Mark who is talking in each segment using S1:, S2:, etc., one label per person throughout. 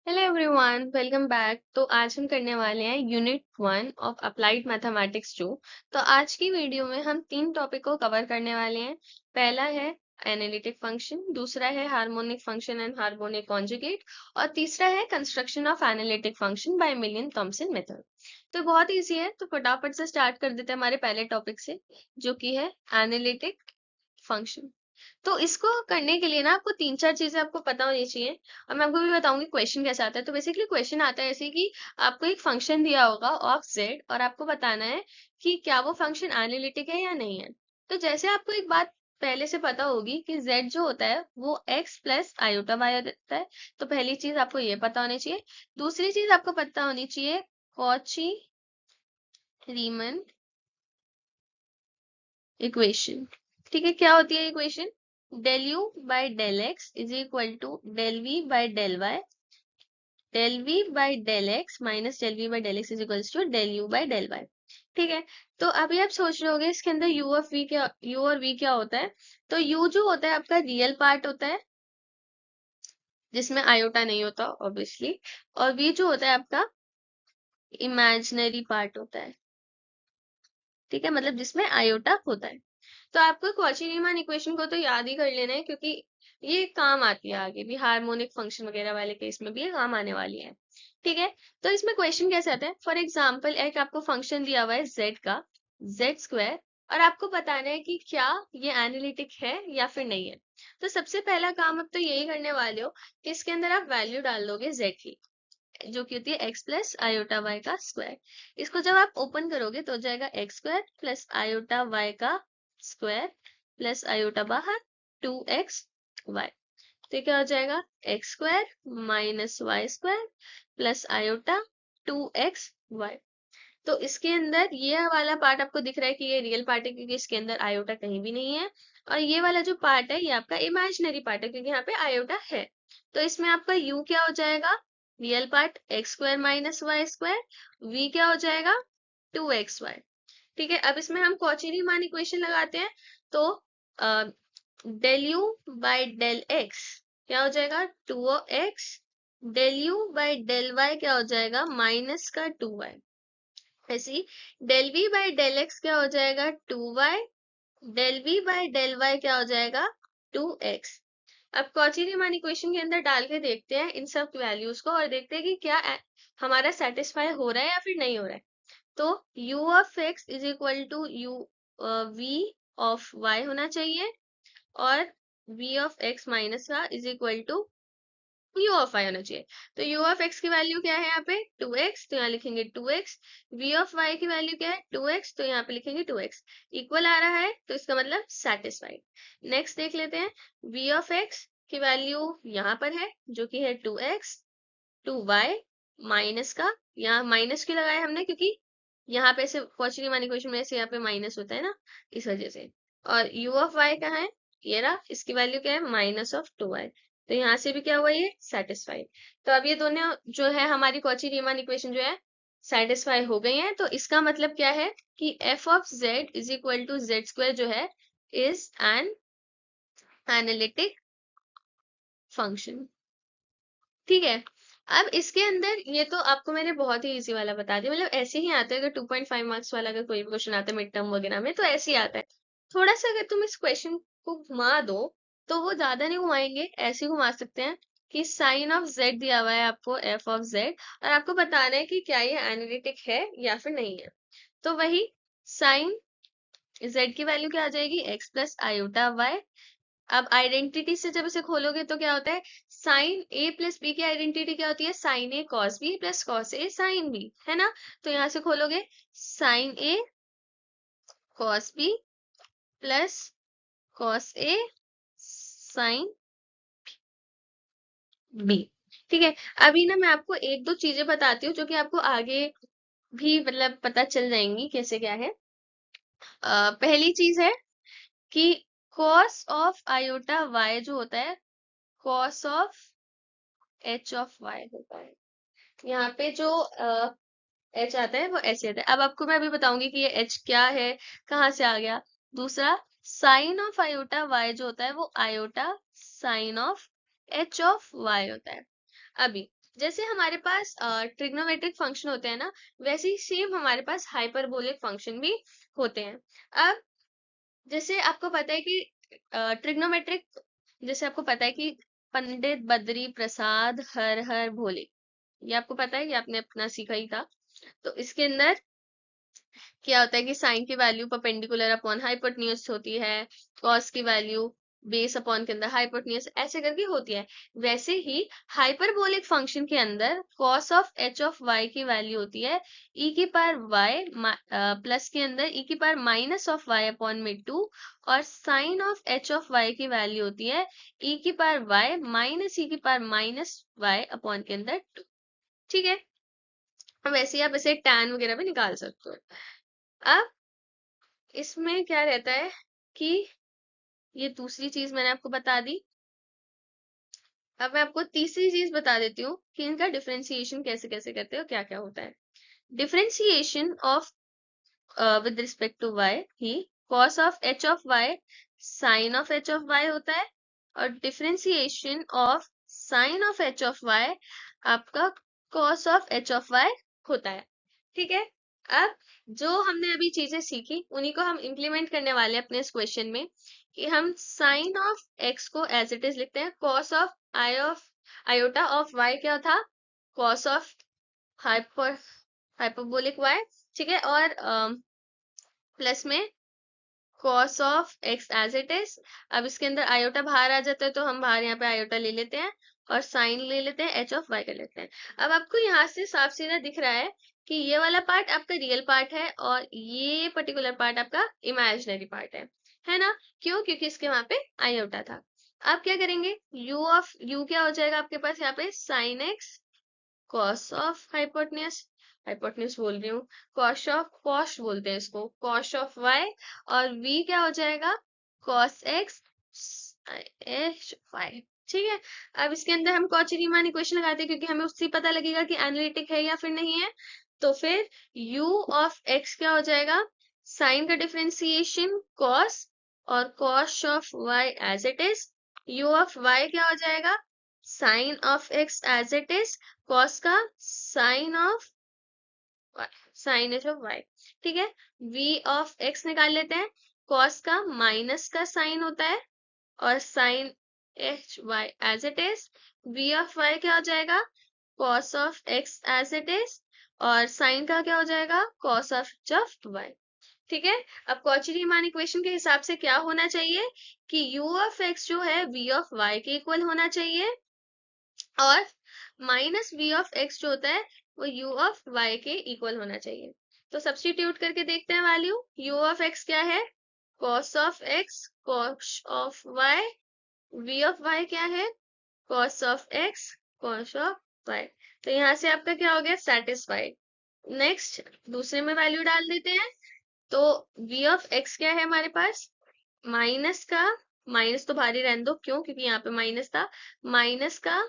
S1: Hello everyone, welcome back. तो आज हम करने वाले हैं यूनिट 1 ऑफ अप्लाइड मैथमेटिक्स 2। तो आज की वीडियो में हम तीन टॉपिक को कवर करने वाले हैं। पहला है एनालिटिक फंक्शन, दूसरा है harmonic function and harmonic conjugate, और तीसरा है construction of analytic function by Milne Thomson method. तो बहुत इजी है, तो फटाफट से स्टार्ट कर देते हैं हमारे पहले टॉपिक से, जो कि है एनालिटिक फंक्शन। तो इसको करने के लिए ना आपको तीन चार चीजें आपको पता होनी चाहिए, और मैं आपको भी बताऊंगी क्वेश्चन कैसे आता है। तो बेसिकली क्वेश्चन आता है ऐसे कि आपको एक फंक्शन दिया होगा ऑफ जेड, और आपको बताना है कि क्या वो फंक्शन एनालिटिक है या नहीं है। तो जैसे आपको एक बात पहले से पता होगी कि z जो होता है वो x प्लस आयोटा y होता है। तो पहली चीज आपको ये पता होनी चाहिए। दूसरी चीज आपको पता होनी चाहिए कॉची रीमन इक्वेशन। ठीक है, क्या होती है equation? Del u by del x is equal to del v by del y, del v by del x minus del v by del x is equal to del u by del y. ठीक है, तो अभी आप सोच रहे होगे इसके अंदर यू और वी क्या होता है। तो यू जो होता है आपका रियल पार्ट होता है, जिसमें आयोटा नहीं होता ऑब्वियसली, और वी जो होता है आपका इमेजिनरी पार्ट होता है। ठीक है, मतलब जिसमें आयोटा होता है। तो आपको कॉची रीमान इक्वेशन को तो याद ही कर लेना है, क्योंकि ये काम आती है आगे भी, हार्मोनिक फंक्शन वगैरह वाले केस में भी ये काम आने वाली है। ठीक है, तो इसमें क्वेश्चन कैसे आता है? फॉर एग्जाम्पल एक आपको फंक्शन दिया हुआ है z का, जेड स्क्वायर, और आपको बताना है कि क्या ये एनालिटिक है या फिर नहीं है। तो सबसे पहला काम अब तो यही करने वाले हो कि इसके अंदर आप वैल्यू डाल दोगे z की, जो कि होती है x प्लस आयोटा वाई का स्क्वायर। इसको जब आप ओपन करोगे तो हो जाएगा x square plus iota y का स्क्वायर प्लस आयोटा बाहर 2xy। तो क्या हो जाएगा? X square minus y square plus iota 2xy। तो इसके अंदर ये वाला पार्ट आपको दिख रहा है कि ये रियल पार्ट है, क्योंकि इसके अंदर आयोटा कहीं भी नहीं है। और ये वाला जो पार्ट है ये आपका इमेजिनरी पार्ट है, क्योंकि यहाँ पे आयोटा है। तो इसमें आपका u क्या हो जाएगा? Real part x square minus y square, v क्या हो जाएगा? 2xy। ठीक है, अब इसमें हम कॉची रीमान इक्वेशन लगाते हैं। तो del u by del x क्या हो जाएगा? 2x। Del u by del y क्या हो जाएगा? माइनस का 2y। ऐसे ही del v by del x क्या हो जाएगा? 2y। Del v by del y क्या हो जाएगा? 2x। अब कॉची रीमान इक्वेशन के अंदर डाल के देखते हैं इन सब वैल्यूज को, और देखते हैं कि क्या हमारा सेटिस्फाई हो रहा है या फिर नहीं हो रहा है। तो u of x is equal to u v of y होना चाहिए, और v ऑफ x माइनस का is equal to u of y होना चाहिए। तो u ऑफ x की वैल्यू क्या है यहाँ पे? 2x, तो यहाँ लिखेंगे 2x। v ऑफ y की वैल्यू क्या है? 2x, तो यहाँ पे लिखेंगे 2x। इक्वल आ रहा है तो इसका मतलब सेटिस्फाइड। नेक्स्ट देख लेते हैं, v ऑफ x की वैल्यू यहाँ पर है, जो कि है 2x 2y माइनस का, यहाँ माइनस क्यों लगाया हमने? क्योंकि यहाँ पे से कॉची रीमान इक्वेशन में से यहाँ पे माइनस होता है ना, इस वजह से। और u ऑफ y कहाँ है? ये रहा, इसकी वैल्यू क्या है? Minus of 2y। तो यहाँ से भी क्या हुआ? ये सेटिस्फाइड। तो अब ये दोनों जो है हमारी कॉची रीमान इक्वेशन जो है सेटिस्फाई हो गई है। तो इसका मतलब क्या है कि f of z is equal to z square जो है इज एन एनालिटिक फंक्शन। ठीक है, अब इसके अंदर ये तो आपको मैंने बहुत ही इजी वाला बता दिया, मतलब ऐसे ही आता है। अगर 2.5 मार्क्स वाला अगर कोई भी क्वेश्चन आता है मिड टर्म वगैरह में, तो ऐसे ही आता है। थोड़ा सा अगर तुम इस क्वेश्चन को घुमा दो, तो वो ज्यादा नहीं घुमाएंगे, ऐसे ही घुमा सकते हैं कि साइन ऑफ जेड दिया हुआ है आपको, एफ ऑफ जेड, और आपको बताना है कि क्या ये एनालिटिक है या फिर नहीं है। तो वही साइन जेड की वैल्यू क्या आ जाएगी? X plus iota y. अब आइडेंटिटी से जब इसे खोलोगे तो क्या होता है? साइन ए प्लस बी की आइडेंटिटी क्या होती है? Sine A cos B plus cos A sine B, है ना। तो यहां से खोलोगे sine A cos B plus cos A sine B. ठीक है, अभी ना मैं आपको एक दो चीजें बताती हूँ जो कि आपको आगे भी मतलब पता चल जाएंगी कैसे क्या है। पहली चीज है कि कॉस ऑफ आयोटा वाई जो होता है, cos of h of y होता है। यहाँ पे जो एच आता है वो ऐसे आता है। अब आपको मैं अभी बताऊंगी कि ये एच क्या है, कहाँ से आ गया। दूसरा, साइन ऑफ आयोटा वाई जो होता है वो iota sine of h of y होता है। अभी जैसे हमारे पास ट्रिग्नोमेट्रिक फंक्शन होते हैं ना, वैसे ही सेम हमारे पास हाइपरबोलिक फंक्शन भी होते हैं। अब जैसे आपको पता है कि ट्रिग्नोमेट्रिक, जैसे आपको पता है कि पंडित बद्री प्रसाद हर हर भोले, ये आपको पता है, ये आपने अपना सीखा ही था। तो इसके अंदर क्या होता है कि साइन की वैल्यू परपेंडिकुलर अपॉन हाइपोटेन्यूज होती है, कॉस की वैल्यू बेस अपॉन के अंदर हाइपोटेन्यूज ऐसे करके होती है। वैसे ही हाइपरबोलिक फंक्शन के अंदर cos of h of y की वैल्यू होती है ई की पावर वाई प्लस के अंदर ई की power minus of y upon में 2, और sine of h of y की वैल्यू होती है ई की पावर वाई माइनस ई की पावर माइनस वाई अपॉन के अंदर 2। ठीक है, वैसे ही आप इसे टैन वगैरह भी निकाल सकते हो। अब इसमें क्या रहता है कि ये दूसरी चीज मैंने आपको बता दी। अब मैं आपको तीसरी चीज बता देती हूँ कि इनका डिफरेंशिएशन कैसे कैसे करते हो, क्या क्या होता है। Differentiation of with respect to y ही cos of h of y sin of h of y होता है, और differentiation of sin of h of y आपका cos of h of y होता है। ठीक है, अब जो हमने अभी चीजें सीखी उन्हीं को हम इम्प्लीमेंट करने वाले हैं अपने इस क्वेश्चन में, कि हम sin ऑफ x को एज इट इज लिखते हैं, cos of i of iota of y क्या था, cos ऑफ हाइपरबोलिक y। ठीक है, और प्लस में cos of x as it is. अब इसके अंदर आयोटा बाहर आ जाता है तो हम बाहर यहाँ पे आयोटा ले लेते हैं और साइन ले लेते हैं, h ऑफ y कर लेते हैं। अब आपको यहाँ से साफ सीधा दिख रहा है कि ये वाला पार्ट आपका रियल पार्ट है और ये पर्टिकुलर पार्ट आपका इमेजिनरी पार्ट है ना? क्यों? क्योंकि इसके वहां पे आयोटा था। आप क्या करेंगे, u ऑफ u क्या हो जाएगा आपके पास यहाँ पे sin x cos of hypotenuse बोल रही हूँ, कॉश बोलते हैं इसको, कॉश ऑफ y, और v क्या हो जाएगा, cos x एच y। ठीक है, अब इसके अंदर हम कॉची रीमान इक्वेशन लगाते हैं क्योंकि हमें उससे पता लगेगा कि एनालिटिक है या फिर नहीं है। तो फिर u ऑफ x क्या हो जाएगा, साइन का डिफरेंशिएशन cos और cos of y as it is, u of y क्या हो जाएगा, sine of x as it is, cos का sine of sine h of y। ठीक है, v ऑफ x निकाल लेते हैं, cos का माइनस का साइन होता है और sine h y as it is, v of y क्या हो जाएगा, cos of x as it is, और साइन का क्या हो जाएगा, cos ऑफ y। ठीक है, अब कॉची रीमान इक्वेशन के हिसाब से क्या होना चाहिए कि u ऑफ x जो है v ऑफ y के इक्वल होना चाहिए, और माइनस v ऑफ x जो होता है वो u ऑफ y के इक्वल होना चाहिए। तो सब्स्टिट्यूट करके देखते हैं वैल्यू, u ऑफ x क्या है, cos of x cos of y, v of y क्या है, cos of x cos of y। तो यहाँ से आपका क्या हो गया, सेटिस्फाइड। नेक्स्ट दूसरे में वैल्यू डाल देते हैं, तो v ऑफ x क्या है हमारे पास, माइनस का, माइनस तो भारी रहने दो, क्यों, क्योंकि यहाँ पे माइनस था, माइनस का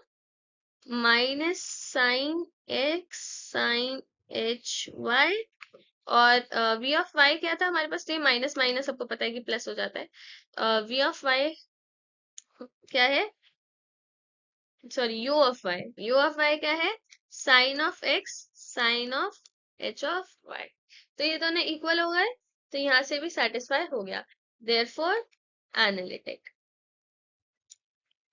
S1: minus sine x sine h y, और वी ऑफ वाई क्या था हमारे पास, ये माइनस माइनस सबको पता है कि प्लस हो जाता है, वी ऑफ वाई क्या है, सॉरी यू ऑफ वाई क्या है, sine of x sine of h of y. तो ये दोनों इक्वल हो गए, तो यहाँ से भी सेटिस्फाई हो गया, देयरफॉर एनालिटिक।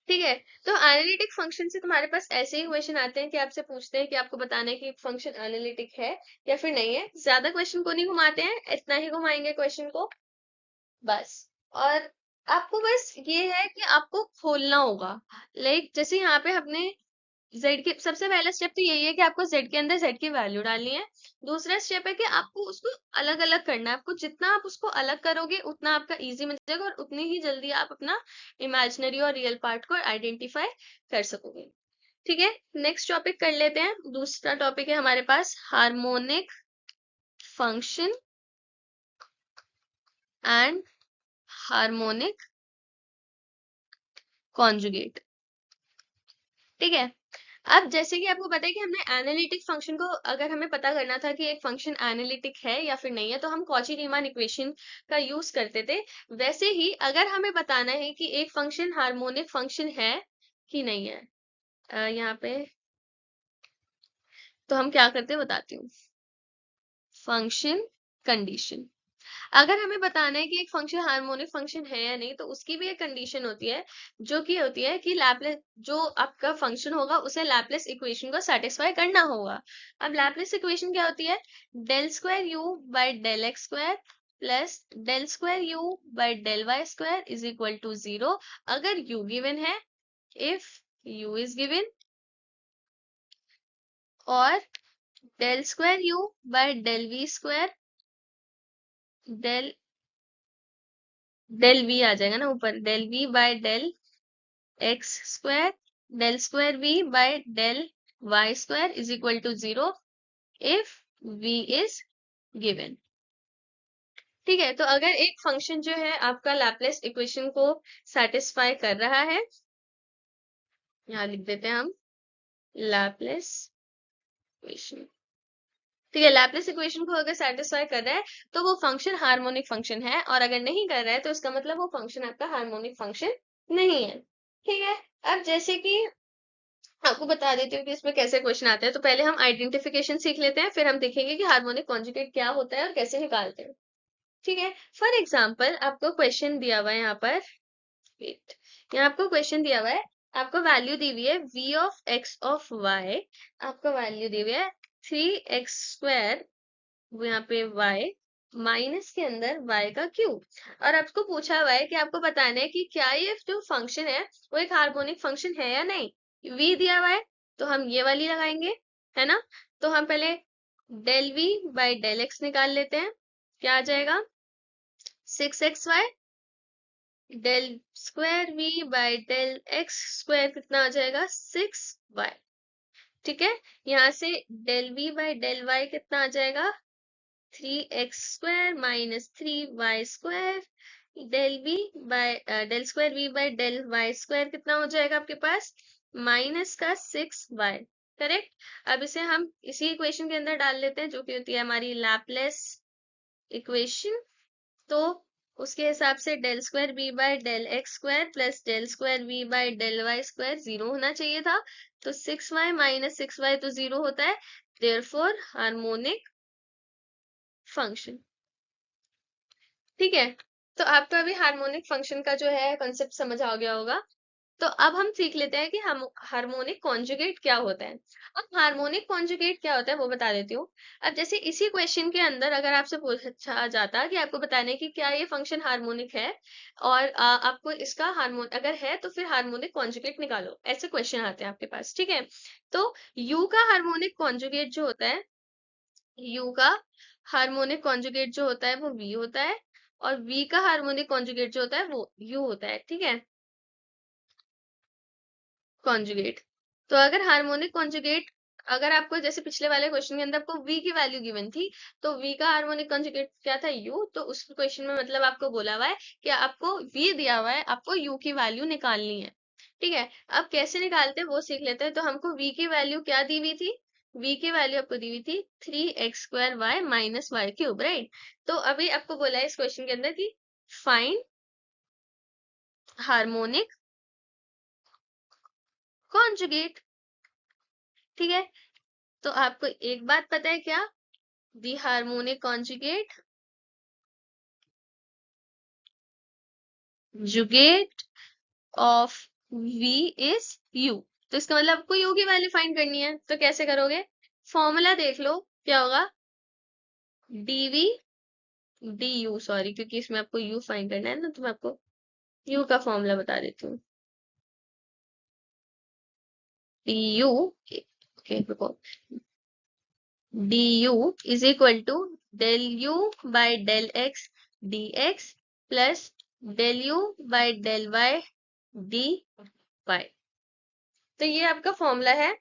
S1: ठीक है, तो एनालिटिक फंक्शन से तुम्हारे पास ऐसे ही क्वेश्चन आते हैं कि आपसे पूछते हैं कि आपको बताना है कि फंक्शन एनालिटिक है या फिर नहीं है। ज्यादा क्वेश्चन को नहीं घुमाते हैं, इतना ही घुमाएंगे क्वेश्चन को बस। और आपको बस ये है कि आपको खोलना होगा, लाइक जैसे यहाँ पे हमने जेड के, सबसे पहला स्टेप तो यही है कि आपको जेड के अंदर जेड की वैल्यू डालनी है। दूसरा स्टेप है कि आपको उसको अलग अलग करना है, आपको जितना आप उसको अलग करोगे उतना आपका इजी मिल जाएगा और उतनी ही जल्दी आप अपना इमेजिनरी और रियल पार्ट को आइडेंटिफाई कर सकोगे। ठीक है, नेक्स्ट टॉपिक कर लेते हैं। दूसरा टॉपिक है हमारे पास harmonic function and harmonic conjugate. ठीक है, अब जैसे कि आपको पता है कि हमने एनालिटिक फंक्शन को, अगर हमें पता करना था कि एक फंक्शन एनालिटिक है या फिर नहीं है, तो हम कॉची रीमान इक्वेशन का यूज करते थे। वैसे ही अगर हमें बताना है कि एक फंक्शन हार्मोनिक फंक्शन है कि नहीं है, यहाँ पे तो हम क्या करते हैं बताती हूँ। Function condition. अगर हमें बताना है कि एक फंक्शन हार्मोनिक फंक्शन है या नहीं, तो उसकी भी एक कंडीशन होती है, जो कि होती है कि लैपलेस, जो आपका फंक्शन होगा उसे लैपलेस इक्वेशन को सेटिस्फाई करना होगा। अब लैपलेस इक्वेशन क्या होती है? Del square u by del x square plus del square u by del y square is equal to 0 अगर u गिवन है, इफ u इज गिवन, और del square u by del v square, del del v आ जाएगा ना ऊपर, del v by del x square, del square v by del y square is equal to 0 if v is given. ठीक है, तो अगर एक फंक्शन जो है आपका लैपलेस इक्वेशन को सेटिस्फाई कर रहा है, यहाँ लिख देते हैं हम लैपलेस इक्वेशन। ठीक है, लैपलेस इक्वेशन को अगर सेटिस्फाई कर रहा है तो वो फंक्शन हार्मोनिक फंक्शन है, और अगर नहीं कर रहा है तो इसका मतलब वो फंक्शन आपका हार्मोनिक फंक्शन नहीं है। ठीक है, अब जैसे कि आपको बता देती हूँ कि इसमें कैसे क्वेश्चन आते हैं। तो पहले हम आइडेंटिफिकेशन सीख लेते हैं, फिर हम देखेंगे कि हार्मोनिक कॉन्जुगेट क्या होता है और कैसे निकालते हैं। ठीक है, फॉर एग्जाम्पल आपको क्वेश्चन दिया हुआ है यहाँ पर, वेट, यहाँ आपको क्वेश्चन दिया हुआ है, आपको वैल्यू दी हुई है v of x of y, आपको वैल्यू दी हुई है 3x स्क्वायर, यहाँ पे y माइनस के अंदर y का क्यूब, और आपको पूछा हुआ है कि आपको बताना है कि क्या ये जो फंक्शन है वो एक हार्मोनिक फंक्शन है या नहीं। v दिया हुआ है तो हम ये वाली लगाएंगे, है ना। तो हम पहले del v by del x निकाल लेते हैं, क्या आ जाएगा 6xy, del square v by del x square कितना आ जाएगा 6y। ठीक है, यहाँ से del v by del y कितना आ जाएगा 3x square minus 3y square, del v by del square v by del y square कितना हो जाएगा आपके पास माइनस का 6y। करेक्ट। अब इसे हम इसी इक्वेशन के अंदर डाल लेते हैं जो कि होती है हमारी लैपलेस इक्वेशन। तो उसके हिसाब से del square v by del x square plus del square v by del y square 0 होना चाहिए था, तो 6y माइनस 6y तो 0 होता है, देयरफॉर हार्मोनिक फंक्शन। ठीक है, तो आपको अभी हार्मोनिक फंक्शन का जो है कॉन्सेप्ट समझ आ गया होगा। तो अब हम सीख लेते हैं कि हम हार्मोनिक कॉन्जुगेट क्या होता है। अब हार्मोनिक कॉन्जुगेट क्या होता है वो बता देती हूँ। अब जैसे इसी क्वेश्चन के अंदर अगर आपसे पूछा जाता कि आपको बताने की क्या ये फंक्शन हार्मोनिक है, और आपको इसका हार्मोन अगर है तो फिर हार्मोनिक कॉन्जुगेट निकालो, ऐसे क्वेश्चन आते हैं आपके पास। ठीक है, तो यू का हार्मोनिक कॉन्जुगेट जो होता है, यू का हार्मोनिक कॉन्जुगेट जो होता है वो v होता है, और v का हार्मोनिक कॉन्जुगेट जो होता है वो u होता है। ठीक है, कॉन्जुगेट। तो अगर हार्मोनिक कॉन्जुगेट, अगर आपको जैसे पिछले वाले क्वेश्चन के अंदर आपको v की वैल्यू गिवन थी, तो v का हार्मोनिक कॉन्जुगेट क्या था u, तो उस क्वेश्चन में मतलब आपको बोला हुआ है कि आपको v दिया हुआ है, आपको u की वैल्यू निकालनी है। ठीक है, अब कैसे निकालते हैं वो सीख लेते हैं। तो हमको v की वैल्यू क्या दी हुई थी, v की वैल्यू आपको दी हुई थी 3x square y minus y cube, right. तो अभी आपको बोला है इस क्वेश्चन के अंदर कि फाइंड हार्मोनिक कॉन्जुगेट। ठीक है, तो आपको एक बात पता है क्या, the harmonic conjugate jugate of v is u। तो इसका मतलब आपको u की वैल्यू फाइंड करनी है, तो कैसे करोगे, फॉर्मूला देख लो क्या होगा, dv du, सॉरी क्योंकि इसमें आपको u फाइंड करना है ना, तो मैं आपको u का फॉर्मूला बता देती हूँ। du, ओके रुको, du is equal to del u by del x dx plus del u by del y dy। तो ये आपका फॉर्मूला है,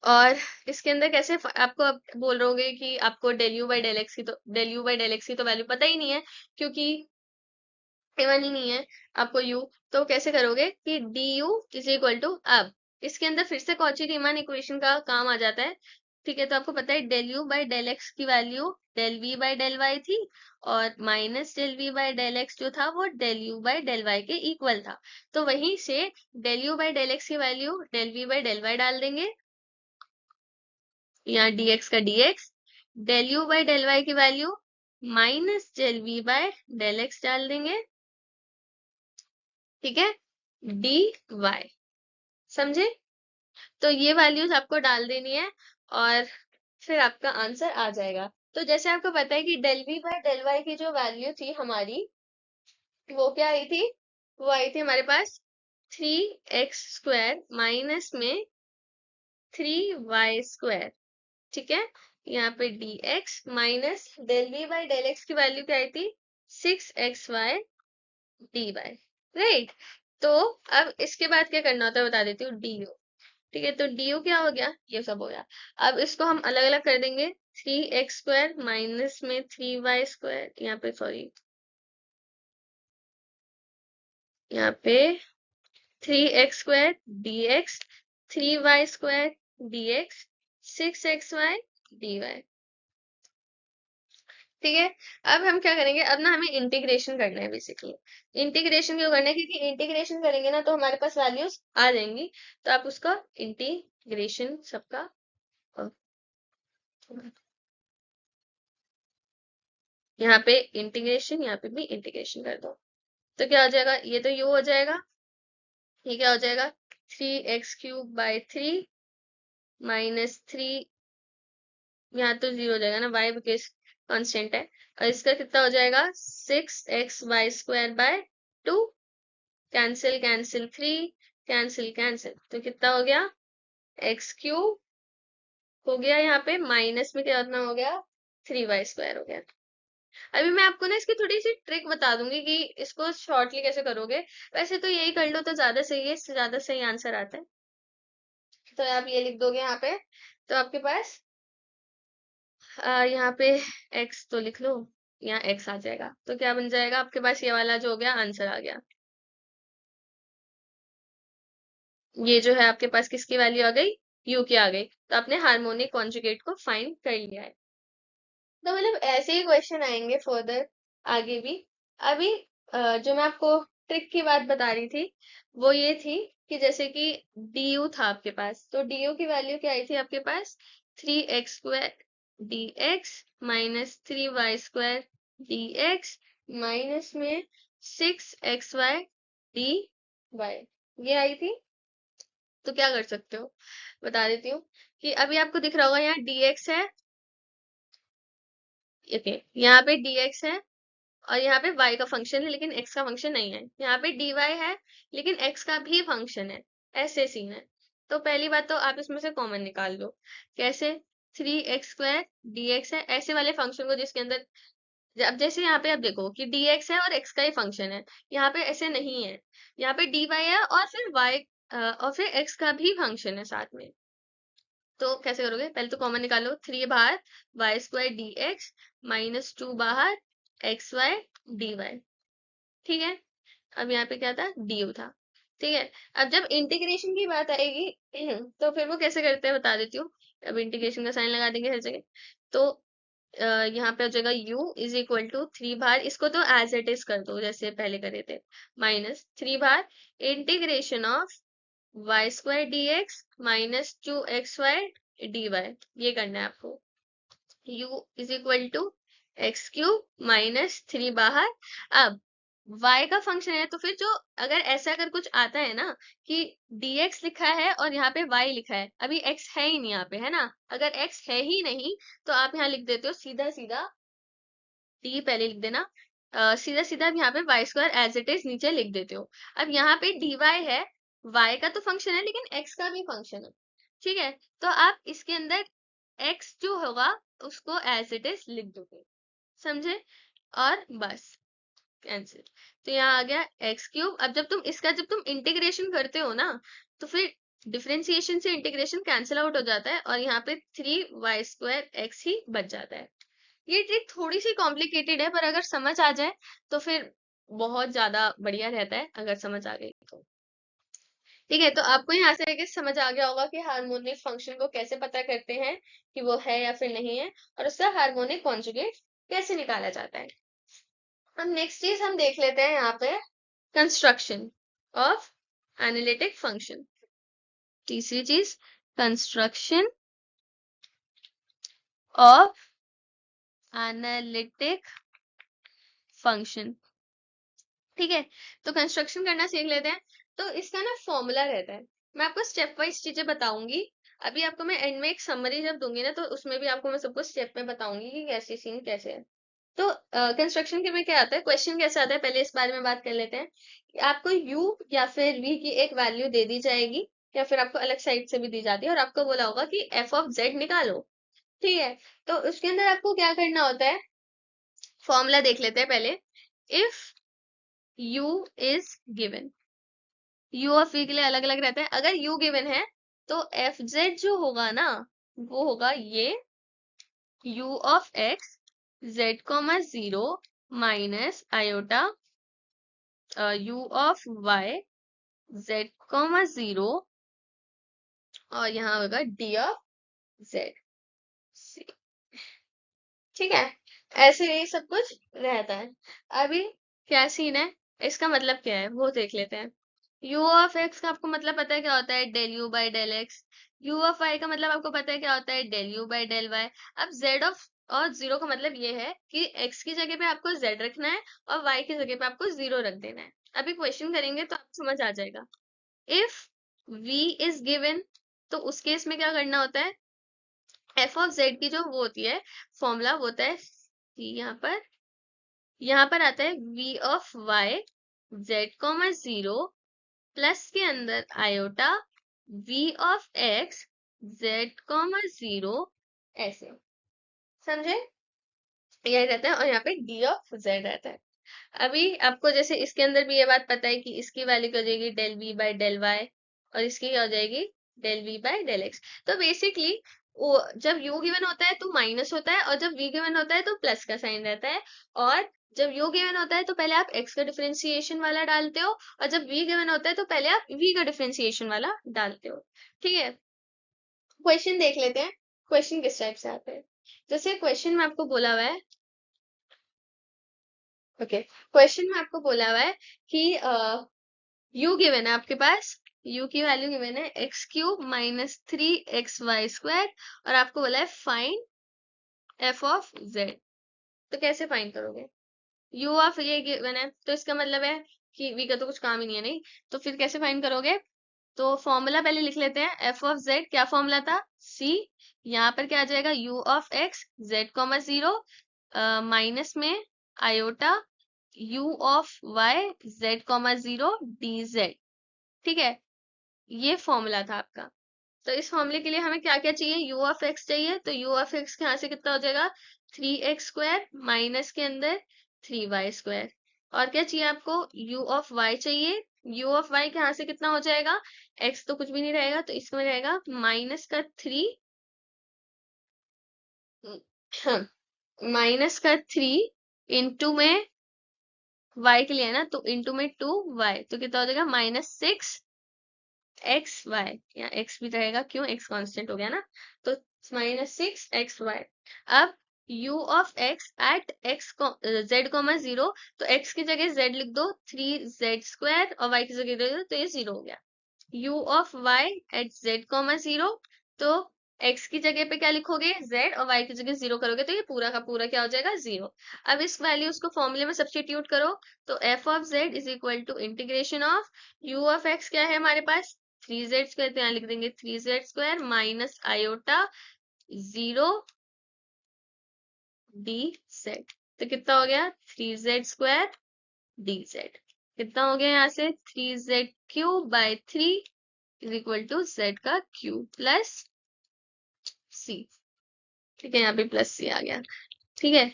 S1: और इसके अंदर कैसे आपको अब बोल रहे होगे कि आपको del u by del x की, तो del u by del x की तो वैल्यू पता ही नहीं है क्योंकि a1 ही नहीं है आपको u। तो कैसे करोगे कि d u is equal to, अब इसके अंदर फिर से कॉची रीमान इक्वेशन का काम आ जाता है। ठीक है, तो आपको पता है del u by del x की value del v by del y थी, और minus del v by del x जो था वो del u by del y के इक्वल था। तो वहीं से del u by del x की value del v by del y डाल देंगे, यहाँ dx का dx, del u by del y की value minus del v by del x डाल देंगे, ठीक है, डी वाई। समझे? तो ये वैल्यूज आपको डाल देनी है और फिर आपका आंसर आ जाएगा। तो जैसे आपको पता है कि del v by del y की जो वैल्यू थी हमारी, वो क्या आई थी? वो आई थी हमारे पास 3x² माइनस में 3y²। ठीक है, यहाँ पे dx minus del v by del x की वैल्यू क्या आई थी? 6xy dy। राइट। तो अब इसके बाद क्या करना होता है बता देती हूँ, du। ठीक है, तो du क्या हो गया? ये सब हो गया। अब इसको हम अलग अलग कर देंगे, 3x² माइनस में 3y², यहाँ पे सॉरी, यहाँ पे 3x² dx, 3y² dx, 6xy dy। ठीक है, अब हम क्या करेंगे? अब ना हमें इंटीग्रेशन करना है बेसिकली। इंटीग्रेशन क्यों करना है? क्योंकि इंटीग्रेशन करेंगे ना तो हमारे पास वैल्यूज आ जाएंगी, तो आप उसका इंटीग्रेशन सबका अ, यहाँ पे इंटीग्रेशन, यहाँ पे भी इंटीग्रेशन कर दो, तो क्या हो जाएगा? ये तो यू हो जाएगा, ये क्या हो जाएगा? 3x³ बाई 3 माइनस 3, यहाँ तो 0 हो जाएगा ना, y बिकॉज कांस्टेंट है, और इसका कितना हो जाएगा? 6xy² by 2, cancel cancel 3, cancel cancel, तो कितना हो गया? x³ हो गया, यहाँ पे माइनस में कितना हो गया? 3y² हो गया। अभी मैं आपको ना इसकी थोड़ी सी ट्रिक बता दूंगी कि इसको शॉर्टली कैसे करोगे। वैसे तो यही कर लो तो ज्यादा सही है, इससे ज्यादा सही आंसर आता है। तो आप ये लिख दोगे यहाँ पे, तो आपके पास यहाँ पे x तो लिख लो, यहाँ x आ जाएगा, तो क्या बन जाएगा आपके पास? ये वाला जो हो गया आंसर आ गया। ये जो है आपके पास किसकी वैल्यू आ गई? u की आ गई। तो आपने हार्मोनिक कॉन्जुगेट को फाइंड कर लिया है। तो मतलब ऐसे ही क्वेश्चन आएंगे फर्दर आगे भी। अभी जो मैं आपको ट्रिक की बात बता रही थी, वो ये थी कि जैसे कि du था आपके पास, तो du की वैल्यू क्या आई थी आपके पास? 3x² dx minus 3y² dx minus में 6xy dy, ये आई थी। तो क्या कर सकते हो बता देती हूँ, कि अभी आपको दिख रहा होगा यहाँ dx है, ओके, यहाँ पे dx है, और यहाँ पे y का फंक्शन है लेकिन x का फंक्शन नहीं है, यहाँ पे dy है लेकिन x का भी फंक्शन है, ऐसे सीन है। तो पहली बात तो आप इसमें से कॉमन निकाल लो। कैसे? 3x² dx है, ऐसे वाले फंक्शन को जिसके अंदर, अब जैसे यहाँ पे आप देखो कि dx है और x का ही फंक्शन है, यहाँ पे ऐसे नहीं है, यहाँ पे dy है और फिर y और फिर x का भी फंक्शन है साथ में। तो कैसे करोगे? पहले तो कॉमन निकालो, 3 बाहर y² dx माइनस 2 बाहर xy dy। ठीक है, अब यहाँ पे क्या था? du था। ठीक है, अब जब इंटीग्रेशन की बात आएगी तो फिर वो कैसे करते हैं बता देती हूँ। अब इंटीग्रेशन का साइन लगा देंगे हर जगह, तो यहाँ पे हो जाएगा u इज इक्वल टू 3 बार, इसको तो एज इट इज कर दो जैसे पहले करे थे, माइनस 3 बार integration of y² dx minus 2xy dy, ये करना है आपको। u is equal to x³ minus 3 बाहर। अब y का फंक्शन है तो फिर जो, अगर ऐसा अगर कुछ आता है ना कि dx लिखा है और यहाँ पे y लिखा है, अभी x है ही नहीं यहाँ पे, है ना, अगर x है ही नहीं तो आप यहाँ लिख देते हो सीधा सीधा d, पहले लिख देना, सीधा सीधा अब यहाँ पे y² एज इट इज नीचे लिख देते हो। अब यहाँ पे dy है, y का तो फंक्शन है लेकिन x का भी फंक्शन है। ठीक है, तो आप इसके अंदर x जो होगा उसको एज इट इज लिख दोगे, समझे? और बस कैंसिल, तो यहाँ आ गया x³। अब जब तुम इंटीग्रेशन करते हो ना, तो फिर डिफरेंशिएशन से इंटीग्रेशन कैंसिल आउट हो जाता है और यहाँ पे 3y² x ही बच जाता है। ये ट्रिक थोड़ी सी कॉम्प्लिकेटेड है, पर अगर समझ आ जाए तो फिर बहुत ज्यादा बढ़िया रहता है, अगर समझ आ गई तो। ठीक है, तो आपको यहाँ से आगे समझ आ गया होगा कि हार्मोनिक फंक्शन को कैसे पता करते हैं कि वो है या फिर नहीं है, और उसका हार्मोनिक कॉन्जुगेट कैसे निकाला जाता है। अब नेक्स्ट चीज हम देख लेते हैं यहाँ पे, कंस्ट्रक्शन ऑफ एनालिटिक फंक्शन। तीसरी चीज, कंस्ट्रक्शन ऑफ एनालिटिक फंक्शन। ठीक है, तो कंस्ट्रक्शन करना सीख लेते हैं। तो इसका ना फॉर्मूला रहता है, मैं आपको स्टेप वाइज चीजें बताऊंगी। अभी आपको मैं एंड में एक समरी जब दूंगी ना, तो उसमें भी आपको मैं सबको स्टेप में बताऊंगी कि कैसे सीन कैसे है। तो कंस्ट्रक्शन के में क्या आता है, क्वेश्चन कैसे आता है, पहले इस बारे में बात कर लेते हैं कि आपको u या फिर v की एक वैल्यू दे दी जाएगी, या फिर आपको अलग साइड से भी दी जाती है, और आपको बोला होगा कि f ऑफ z निकालो। ठीक है, तो उसके अंदर आपको क्या करना होता है, फॉर्मूला देख लेते हैं पहले। If u is given, u और v के लिए अलग अलग रहता है। अगर u गिवन है तो एफ जेड जो होगा ना, वो होगा ये u of x z comma 0 minus iota u of y z comma 0, और यहाँ होगा d ऑफ z। ठीक है, ऐसे ही सब कुछ रहता है। अभी क्या सीन है, इसका मतलब क्या है वो देख लेते हैं। u ऑफ x का आपको मतलब पता है क्या होता है, del u by del x. u of y का मतलब आपको पता है क्या होता है, del u by del y। अब z ऑफ और 0 का मतलब ये है कि x की जगह पे आपको z रखना है और y की जगह पे आपको 0 रख देना है। अभी क्वेश्चन करेंगे तो आपको समझ आ जाएगा। इफ v इज गिवन, तो उस केस में क्या करना होता है, एफ ऑफ जेड की जो वो होती है फॉर्मूला, वो होता है यहाँ पर आता है v of y z comma 0 plus के अंदर iota v of x z comma 0, ऐसे। समझे, यही रहता है, और यहाँ पे d ऑफ z रहता है। अभी आपको जैसे इसके अंदर भी ये बात पता है कि इसकी वैल्यू क्या हो जाएगी, del v by del y, और इसकी क्या हो जाएगी, del v by del x. तो बेसिकली जब u गिवन होता है तो माइनस होता है, और जब v गिवन होता है तो प्लस का साइन रहता है। और जब u गिवन होता है तो पहले आप x का डिफरेंशिएशन वाला डालते हो, और जब v गिवन होता है तो पहले आप v का डिफरेंशिएशन वाला डालते हो। ठीक है, क्वेश्चन देख लेते हैं, क्वेश्चन किस टाइप से आते हैं। जैसे क्वेश्चन में आपको बोला हुआ है, ओके, क्वेश्चन में आपको बोला हुआ है कि u गिवन है आपके पास, u की वैल्यू गिवन है एक्स क्यूब माइनस 3xy² और आपको बोला है फाइंड f ऑफ z। तो कैसे फाइंड करोगे, u ऑफ ये गिवन है तो इसका मतलब है कि v का तो कुछ काम ही नहीं है, नहीं, तो फिर कैसे फाइंड करोगे। तो फॉर्मूला पहले लिख लेते हैं, f ऑफ z क्या फॉर्मूला था, c, यहाँ पर क्या आ जाएगा u of x z comma 0 minus में iota u of y z comma 0 dz। ठीक है, ये फॉर्मूला था आपका। तो इस फॉर्मूले के लिए हमें क्या क्या चाहिए, u ऑफ x चाहिए, तो u ऑफ x के यहाँ से कितना हो जाएगा, 3x² माइनस के अंदर 3y²। और क्या चाहिए आपको, u ऑफ y चाहिए, u ऑफ y के यहाँ से कितना हो जाएगा, x तो कुछ भी नहीं रहेगा, तो इसमें रहेगा माइनस का 3 माइनस का 3 इंटू में y के लिए है ना, तो इंटू में 2y, तो कितना हो जाएगा -6xy, या x भी रहेगा, क्यों, x कांस्टेंट हो गया ना, तो -6xy। अब u of x at x z comma 0, तो x की जगह z लिख दो 3z² और y की जगह लिख दो, तो ये 0 हो गया। u of y at z comma 0, तो x की जगह पे क्या लिखोगे, z, और y की जगह 0 करोगे तो ये पूरा का पूरा क्या हो जाएगा, 0। अब इस वैल्यूज को फॉर्मूले में सब्स्टिट्यूट करो, तो f of z is equal to integration of u of x क्या है हमारे पास, 3z², तो यहाँ लिख देंगे 3z² माइनस आयोटा 0 dz। तो कितना हो गया, 3z² dz। कितना हो गया यहाँ से, 3z³ by 3 is equal to z का क्यूब प्लस c। ठीक है, यहाँ पे प्लस c आ गया। ठीक है,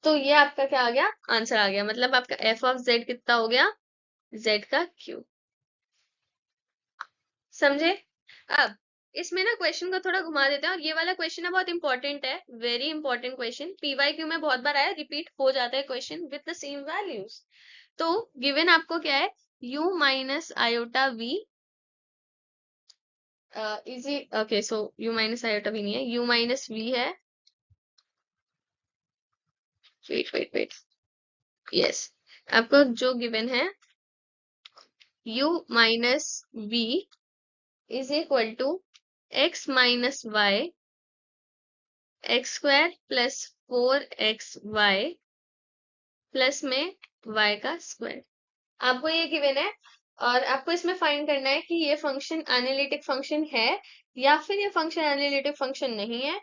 S1: तो ये आपका क्या आ गया, आंसर आ गया, मतलब आपका f ऑफ z कितना हो गया, z का क्यूब। समझे। अब इसमें ना क्वेश्चन को थोड़ा घुमा देते हैं, और ये वाला क्वेश्चन है बहुत इंपॉर्टेंट है, वेरी इंपॉर्टेंट क्वेश्चन, पीवाईक्यू में बहुत बार आया, रिपीट हो जाता है question with the same values. तो गिवन आपको क्या है, u माइनस आयोटा v इजी, okay, so u minus iota v नहीं है, u माइनस v है, वेट वेट वेट, यस, आपको जो गिवन है u minus v is equal to x minus y x square plus 4xy plus में y का square. आपको ये गिवन है और आपको इसमें फाइंड करना है कि ये फंक्शन एनालिटिक फंक्शन है या फिर ये फंक्शन एनालिटिक फंक्शन नहीं है।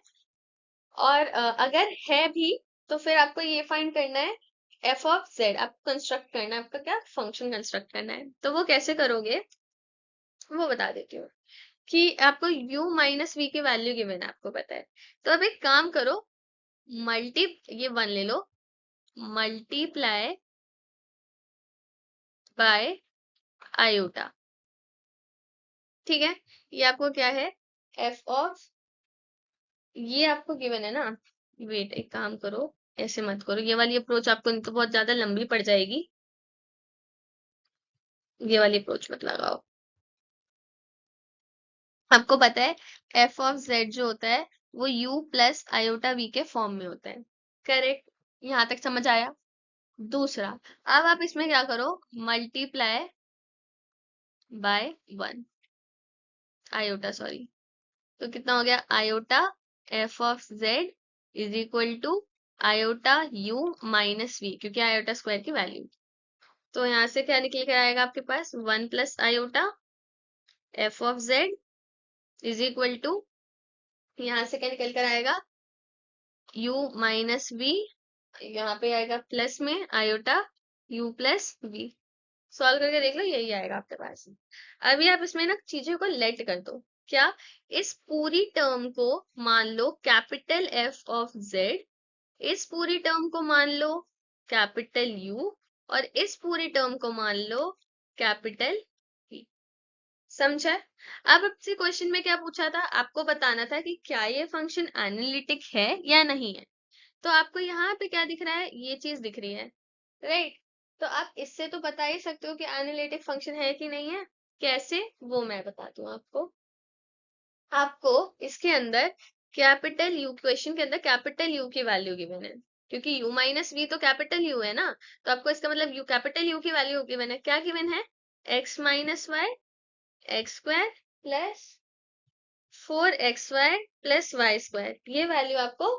S1: और अगर है भी तो फिर आपको ये फाइंड करना है एफ ऑफ जेड, आपको कंस्ट्रक्ट करना है, आपका क्या फंक्शन कंस्ट्रक्ट करना है। तो वो कैसे करोगे वो बता देती हूँ कि आपको u माइनस वी की वैल्यू गिवन है, आपको पता है। तो अब एक काम करो, मल्टी ये वन ले लो, मल्टीप्लाई बाय आयोटा। ठीक है, ये आपको क्या है एफ ऑफ, ये आपको गिवन है ना। वेट, एक काम करो, ऐसे मत करो, ये वाली अप्रोच आपको नहीं तो बहुत ज्यादा लंबी पड़ जाएगी, ये वाली अप्रोच मत लगाओ। आपको पता है एफ ऑफ जेड जो होता है वो u प्लस आयोटा वी के फॉर्म में होता है, करेक्ट। यहाँ तक समझ आया। दूसरा, अब आप इसमें क्या करो, multiply by one, iota sorry. तो कितना हो गया, iota F of Z is equal to iota u minus V, क्योंकि आयोटा स्क्वायर की वैल्यू। तो यहाँ से क्या निकल कर आएगा आपके पास, one plus iota F of Z is equal to, यहाँ से क्या निकल कर आएगा, u माइनस वी, यहाँ पे आएगा प्लस में iota u plus v. Solve करके देख लो, यही आएगा आपके पास। अभी आप इसमें ना चीजों को लेट कर दो। क्या, इस पूरी टर्म को मान लो कैपिटल एफ ऑफ जेड, इस पूरी टर्म को मान लो कैपिटल U, और इस पूरी टर्म को मान लो कैपिटल V। समझा? अब आपसे क्वेश्चन में क्या पूछा था, आपको बताना था कि क्या ये फंक्शन एनालिटिक है या नहीं है। तो आपको यहाँ पे क्या दिख रहा है, ये चीज दिख रही है, राइट। तो आप इससे तो बता ही सकते हो कि एनालिटिक फंक्शन है कि नहीं है। कैसे, वो मैं बताती हूँ आपको। आपको इसके अंदर कैपिटल U, क्वेश्चन के अंदर कैपिटल U की वैल्यू गिवन है, क्योंकि U माइनस वी तो कैपिटल U है ना। तो आपको इसका मतलब U, कैपिटल U की वैल्यू गिवन है, क्या गिवन है, x minus y x square plus 4xy plus y square, ये वैल्यू आपको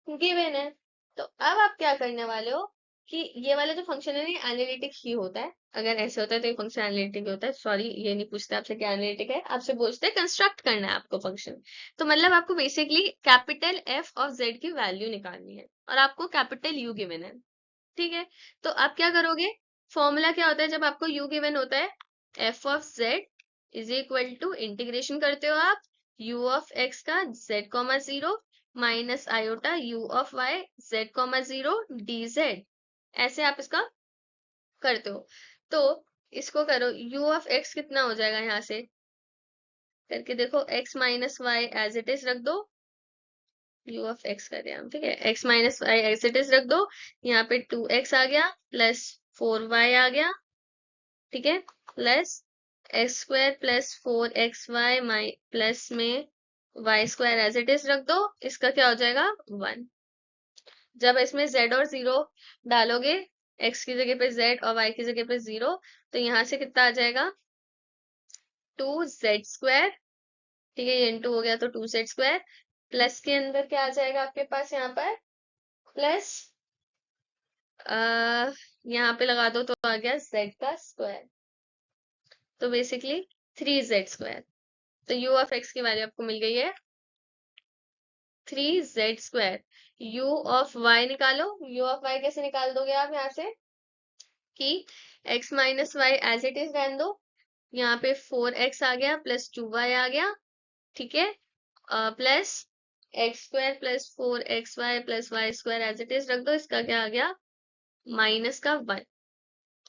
S1: गिवन है। तो अब आप क्या करने वाले हो कि ये वाला जो फंक्शन है ये एनालिटिक ही होता है। अगर ऐसे होता है तो ये फंक्शन एनालिटिक होता है, सॉरी ये नहीं पूछते आपसे क्या एनालिटिक है, आपसे पूछते हैं कंस्ट्रक्ट करना है आपको फंक्शन। तो मतलब आपको basically capital F of Z की वैल्यू निकालनी है और आपको कैपिटल यू गिवन है। ठीक है, तो आप क्या करोगे, फॉर्मूला क्या होता है जब आपको u गिवन होता है, f of Z is equal to, integration करते हो आप u ऑफ x का z comma zero minus iota u of y z comma zero dz, ऐसे आप इसका करते हो। तो इसको करो, u ऑफ x कितना हो जाएगा, यहाँ से करके देखो, x minus y as it is रख दो, u ऑफ x कर दिया हम, ठीक है, x minus y as it is रख दो, यहाँ पे 2x आ गया प्लस 4y आ गया, ठीक है, plus x square plus 4xy माइ प्लस में y square as it is रख दो, इसका क्या हो जाएगा 1। जब इसमें z और 0 डालोगे, x की जगह पे z और y की जगह पे 0, तो यहाँ से कितना आ जाएगा 2z स्क्वायर, ठीक है, ये इंटू हो गया तो 2z स्क्वायर, प्लस के अंदर क्या आ जाएगा आपके पास यहाँ पर प्लस, यहाँ पे लगा दो तो आ गया z का स्क्वायर, तो बेसिकली 3z स्क्वायर। तो u ऑफ x की वैल्यू आपको मिल गई है 3z square. u of y निकालो, u ऑफ y कैसे निकाल दोगे आप यहाँ से कि x minus y as it is रहने दो, यहाँ पे 4x आ गया प्लस 2y आ गया, ठीक है, plus x square plus 4xy plus y square as it is रख दो, इसका क्या आ गया माइनस का 1।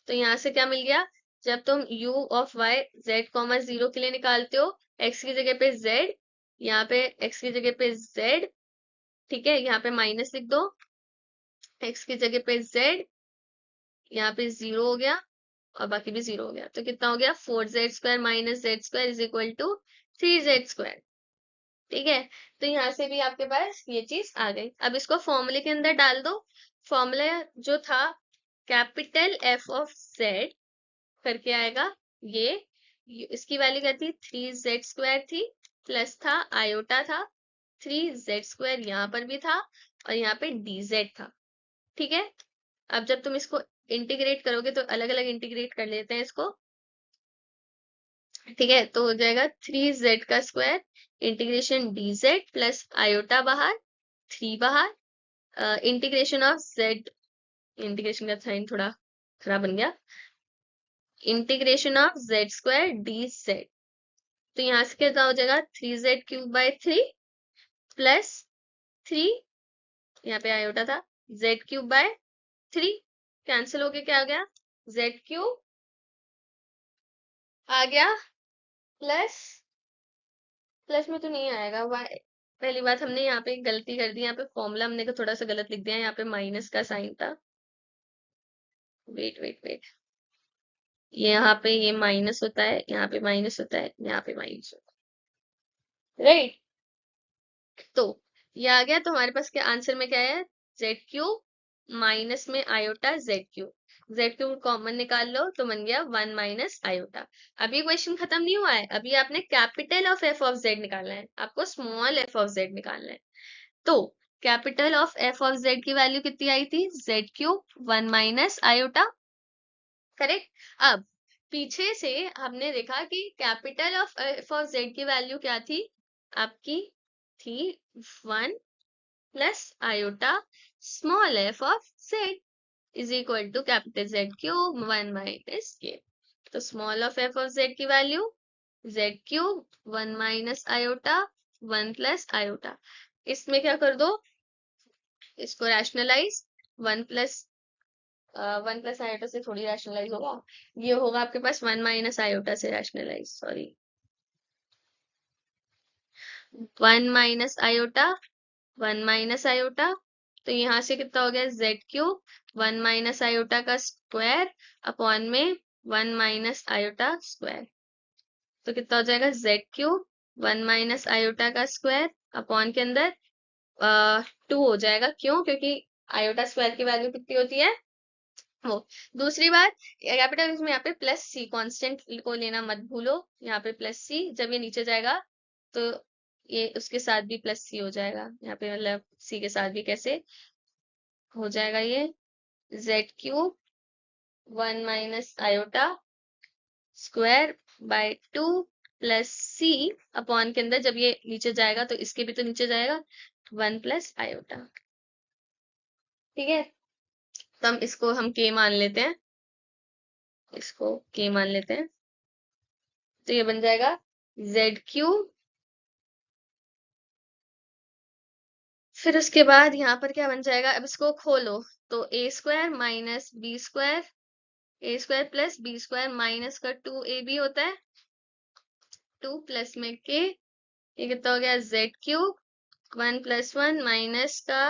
S1: तो यहाँ से क्या मिल गया, जब तुम u of y z comma zero के लिए निकालते हो, x की जगह पे z, यहाँ पे x की जगह पे z, ठीक है, यहाँ पे माइनस लिख दो, x की जगह पे z, यहाँ पे 0 हो गया और बाकी भी 0 हो गया, तो कितना हो गया 4z square minus z square is equal to 3z square. ठीक है, तो यहाँ से भी आपके पास ये चीज आ गई। अब इसको फॉर्मूले के अंदर डाल दो, फॉर्मूला जो था कैपिटल एफ ऑफ जेड करके आएगा ये इसकी वैल्यू क्या थी 3z स्क्वायर थी, प्लस था आयोटा था, 3z² यहाँ पर भी था और यहाँ पे dz था। ठीक है, अब जब तुम इसको इंटीग्रेट करोगे तो अलग अलग इंटीग्रेट कर लेते हैं इसको। ठीक है, तो हो जाएगा 3z² integration dz plus iota बाहर 3 बाहर इंटीग्रेशन ऑफ z, इंटीग्रेशन का साइन थोड़ा खराब बन गया, इंटीग्रेशन ऑफ z² dz। तो यहाँ से क्या हो जाएगा 3z³ 3 प्लस 3, यहाँ पे आयोटा था, z³ 3 कैंसिल होके क्या आ गया z³ आ गया, प्लस प्लस में तो नहीं आएगा y। पहली बात हमने यहाँ पे गलती कर दी, यहाँ पे फॉर्मूला हमने को थोड़ा सा गलत लिख दिया, यहाँ पे माइनस का साइन था। वेट वेट वेट, यहाँ पे ये माइनस होता है, यहाँ पे माइनस होता है, यहाँ पे माइनस होता है, राइट। तो ये आ गया, तो हमारे पास क्या आंसर में क्या है z³ माइनस में आयोटा z³ कॉमन निकाल लो तो बन गया 1 माइनस आयोटा। अभी क्वेश्चन खत्म नहीं हुआ है, अभी आपने capital of f of z निकालना है, आपको स्मॉल f ऑफ z निकालना है। तो capital of f of z की वैल्यू कितनी आई थी z³ 1 माइनस आयोटा, करेक्ट। अब पीछे से हमने देखा कि capital of f of z की वैल्यू क्या थी, आपकी थी 1 plus iota small f of z is equal to capital z³ 1 minus k। तो small of f of z की value z³ 1 minus iota 1 plus iota. इसमें क्या कर दो, इसको रैशनलाइज, 1 प्लस आयोटा से थोड़ी रैशनलाइज होगा, ये होगा आपके पास 1 माइनस आयोटा से rationalise, sorry 1 minus iota 1 minus iota. तो यहाँ से कितना हो गया z³ 1 माइनस आयोटा का स्क्वायर अपॉन में 1 माइनस आयोटा स्क्वायर। तो कितना हो जाएगा z³ 1 माइनस आयोटा का स्क्वायर अपॉन के अंदर 2 हो जाएगा, क्यों, क्योंकि आयोटा स्क्वायर की वैल्यू कितनी होती है वो। दूसरी बात, कैपिटल में यहाँ पे प्लस सी कांस्टेंट को लेना मत भूलो, यहाँ पे प्लस सी, जब ये नीचे जाएगा तो ये उसके साथ भी प्लस सी हो जाएगा, यहाँ पे मतलब सी के साथ भी कैसे हो जाएगा, ये z³ 1 minus iota square by 2 plus C upon के अंदर, जब ये नीचे जाएगा तो इसके भी तो नीचे जाएगा 1 प्लस आयोटा। ठीक है, तो हम इसको हम k मान लेते हैं, इसको k मान लेते हैं, तो ये बन जाएगा z³, फिर उसके बाद यहाँ पर क्या बन जाएगा, अब इसको खोलो तो a² minus b² a² plus b² minus का 2ab होता है, 2 प्लस में k, ये कितना हो गया z³ 1 प्लस 1 माइनस का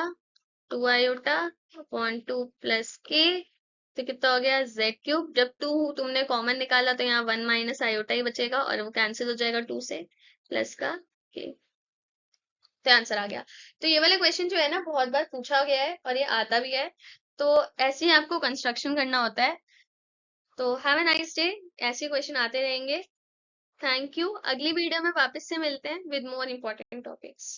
S1: 2 आयोटा अपॉन 2 प्लस k, तो कितना हो गया z³, जब 2 तुमने कॉमन निकाला तो यहाँ 1 माइनस आयोटा ही बचेगा और वो कैंसिल हो जाएगा 2 से, प्लस का k, तो आंसर आ गया। तो ये वाला क्वेश्चन जो है ना बहुत बार पूछा गया है और ये आता भी है, तो ऐसे ही आपको कंस्ट्रक्शन करना होता है। तो हैव अ नाइस डे, ऐसे क्वेश्चन आते रहेंगे। थैंक यू, अगली वीडियो में वापस से मिलते हैं विद मोर इम्पोर्टेंट टॉपिक्स।